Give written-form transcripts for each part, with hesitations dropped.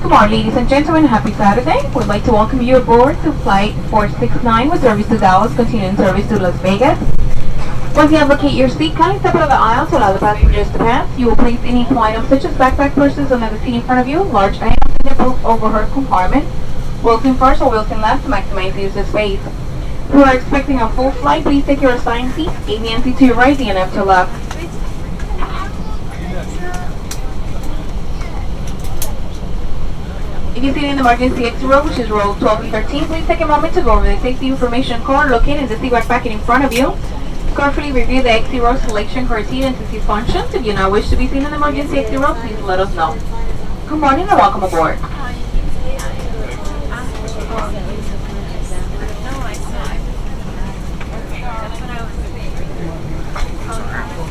Good morning, ladies and gentlemen. Happy Saturday. We'd like to welcome you aboard to Flight 469 with service to Dallas, continuing service to Las Vegas. Once you have located your seat, kindly step out of the aisle to allow the passengers to pass. You will place any items such as backpack, purses under the seat in front of you, large items in the both overhead compartment. Wheels in first or wheels in left to maximize the use of space. If you are expecting a full flight, please take your assigned seat, ABN seat to your right, DNF to your left. If you see in the emergency exit row, which is row 12 and 13, please take a moment to go over the safety information card located in the seat back packet in front of you. Carefully review the exit row selection criteria and safety functions. If you now wish to be seen in the emergency exit row, please let us know. Good morning and welcome aboard.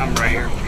I'm right here.